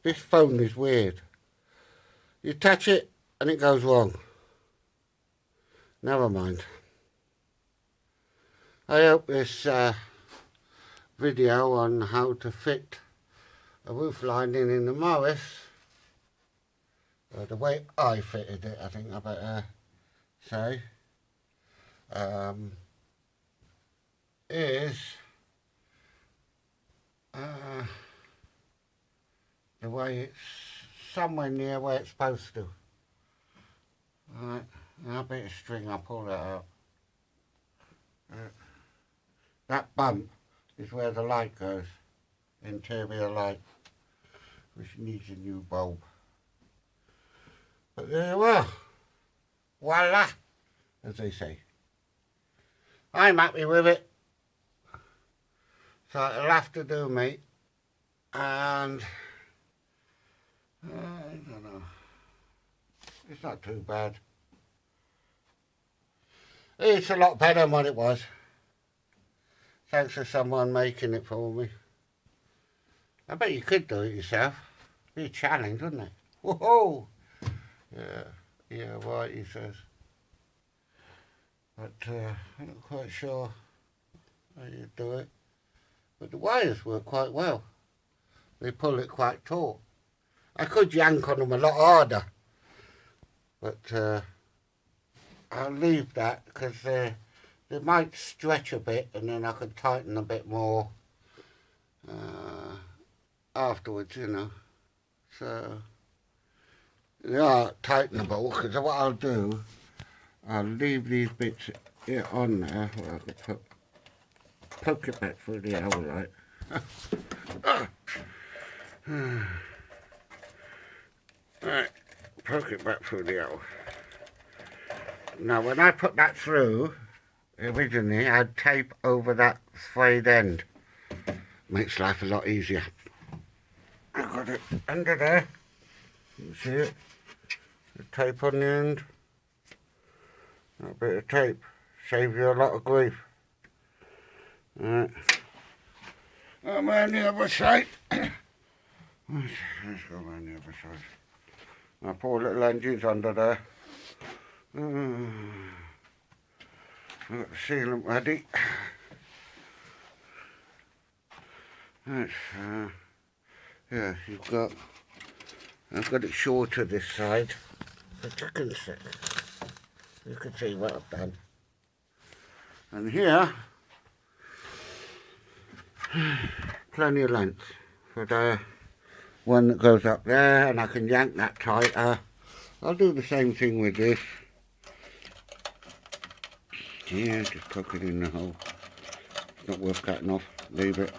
This phone is weird. You touch it and it goes wrong. Never mind. I hope this video on how to fit a roof lining in the Morris, the way I fitted it, I think I better say, is the way it's somewhere near where it's supposed to. Right, and a bit of string, I'll pull that out. That bump is where the light goes, interior light, which needs a new bulb. But there you are. Voila, as they say. I'm happy with it. So it'll have to do, mate. And I don't know. It's not too bad. It's a lot better than what it was. Thanks to someone making it for me. I bet you could do it yourself. Be a challenge, wouldn't it? Whoa! Yeah, right, he says. But I'm not quite sure how you do it. But the wires work quite well. They pull it quite taut. I could yank on them a lot harder. But I'll leave that because they might stretch a bit and then I could tighten a bit more afterwards, you know. So they are tightenable because what I'll do, I'll leave these bits here on there where I can poke it back through the owl light. Right, poke it back through the owl. Now when I put that through, originally I'd tape over that frayed end. Makes life a lot easier. I've got it under there. You see it? The tape on the end. A bit of tape. Saves you a lot of grief. Alright. I'm around the other side. Let's go around the other side. My poor little engine's under there. I've got the sealant ready. That's, yeah, I've got it shorter this side, but you can see what I've done. And here, plenty of length for the one that goes up there, and I can yank that tighter. I'll do the same thing with this. Yeah, just poke it in the hole. It's not worth cutting off, leave it.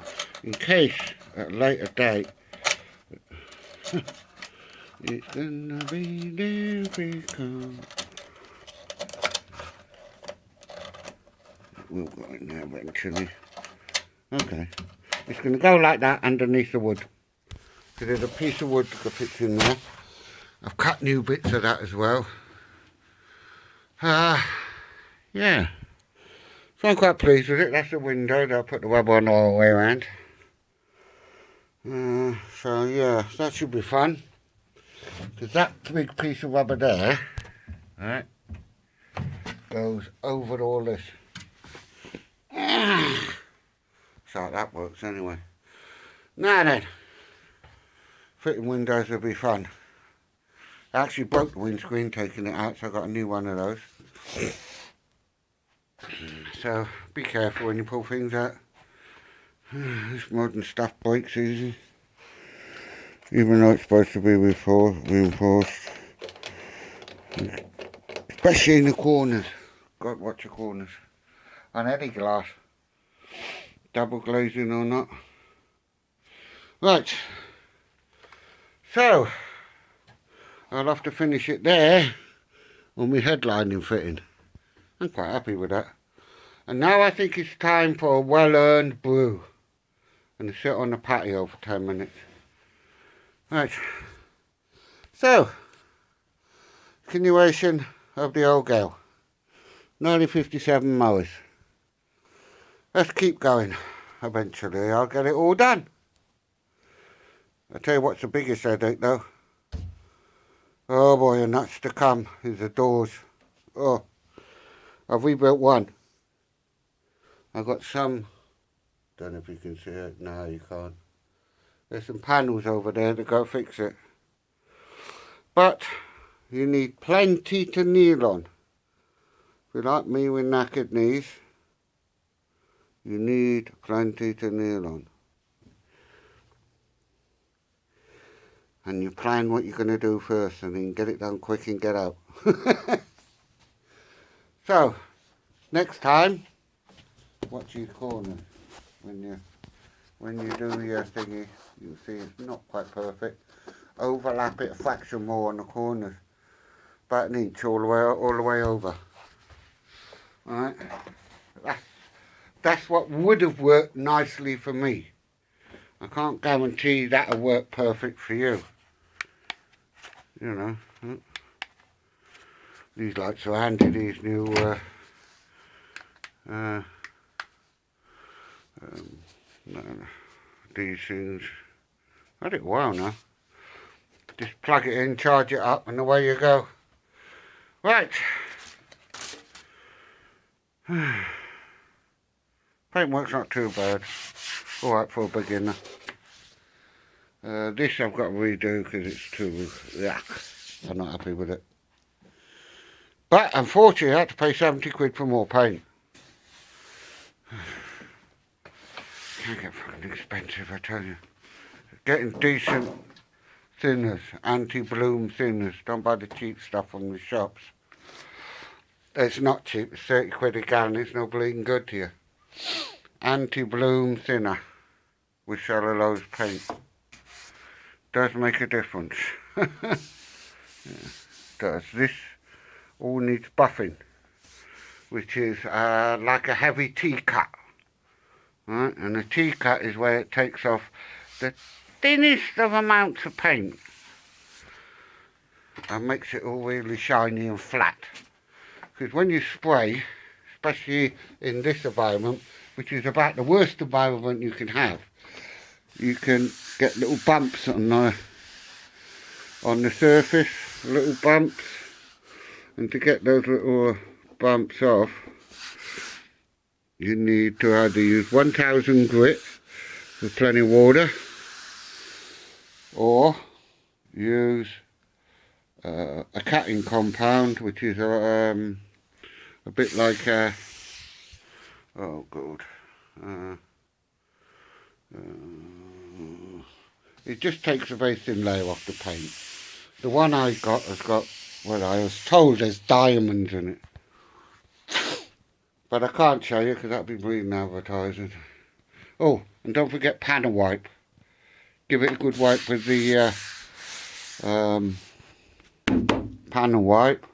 In case, at a later date, it's gonna be difficult. We'll go in there eventually. Okay, it's gonna go like that underneath the wood. So there's a piece of wood that fits in there. I've cut new bits of that as well. Yeah. So I'm quite pleased with it. That's the window that I put the rubber on all the way around. So yeah, that should be fun. Because that big piece of rubber there, right, goes over all this. So that works anyway. Now then, fitting windows will be fun. I actually broke the windscreen taking it out, so I got a new one of those. So be careful when you pull things out. This modern stuff breaks easy, even though it's supposed to be reinforced. Especially in the corners. God, watch the corners. On any glass, double glazing or not. Right. So I'll have to finish it there on my headlining fitting. I'm quite happy with that. And now I think it's time for a well-earned brew. And sit on the patio for 10 minutes. Right. So, continuation of the old girl. 1957 Morris. Let's keep going. Eventually I'll get it all done. I tell you what's the biggest headache though. Oh boy, and that's to come, is the doors. Oh, I've rebuilt one. I've got some, don't know if you can see it, no you can't. There's some panels over there to go fix it. But you need plenty to kneel on. If you're like me with knackered knees, you need plenty to kneel on. And you plan what you're going to do first and then get it done quick and get out. So, next time, watch these corners. When you do your thingy, you'll see it's not quite perfect. Overlap it a fraction more on the corners. About an inch all the way over. Alright? That's what would have worked nicely for me. I can't guarantee that'll work perfect for you. You know. These lights are handy, these new these things. I had it a while now. Just plug it in, charge it up, and away you go. Right. Paintwork's not too bad. Alright for a beginner. This I've got to redo because it's too yuck. I'm not happy with it. But unfortunately I had to pay 70 quid for more paint. Can't get fucking expensive, I tell you. Getting decent thinners, anti-bloom thinners. Don't buy the cheap stuff from the shops. It's not cheap, it's 30 quid a gallon, it's no bleeding good to you. Anti-bloom thinner with cellulose paint. Does make a difference. Yeah, does. This all needs buffing, which is like a heavy T-cut. Right? And a T-cut is where it takes off the thinnest of amounts of paint and makes it all really shiny and flat. Because when you spray, especially in this environment, which is about the worst environment you can have, you can get little bumps on the surface, little bumps, and to get those little bumps off, you need to either use 1000 grit with plenty of water, or use a cutting compound, which is a bit like oh god, it just takes a very thin layer off the paint. The one I got has got, well, I was told there's diamonds in it, but I can't show you because that'd be bleeding advertising. Oh, and don't forget panel wipe. Give it a good wipe with the panel wipe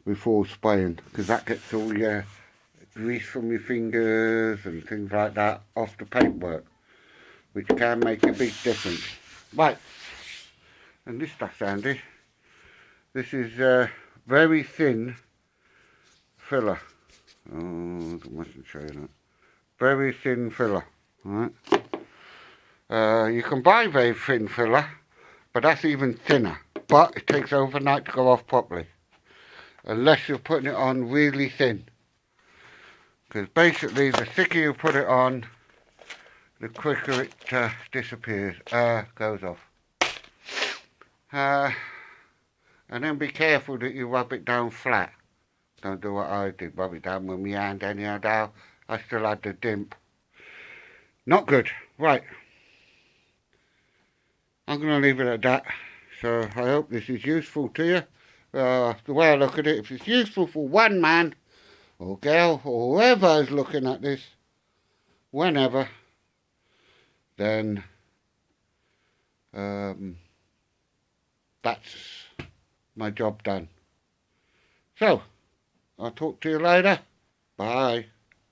before spraying, because that gets all your grease from your fingers and things like that off the paintwork, which can make a big difference. Right, and this stuff's handy. This is very thin filler. Oh, I mustn't show you that. Very thin filler. Right. You can buy very thin filler, but that's even thinner. But it takes overnight to go off properly, unless you're putting it on really thin. Because basically, the thicker you put it on, the quicker it disappears, goes off. And then be careful that you rub it down flat. Don't do what I did, rub it down with my hand anyhow. I still had the dimp. Not good. Right. I'm going to leave it at that. So I hope this is useful to you. The way I look at it, if it's useful for one man or girl or whoever is looking at this, whenever, then that's my job done. So, I'll talk to you later. Bye.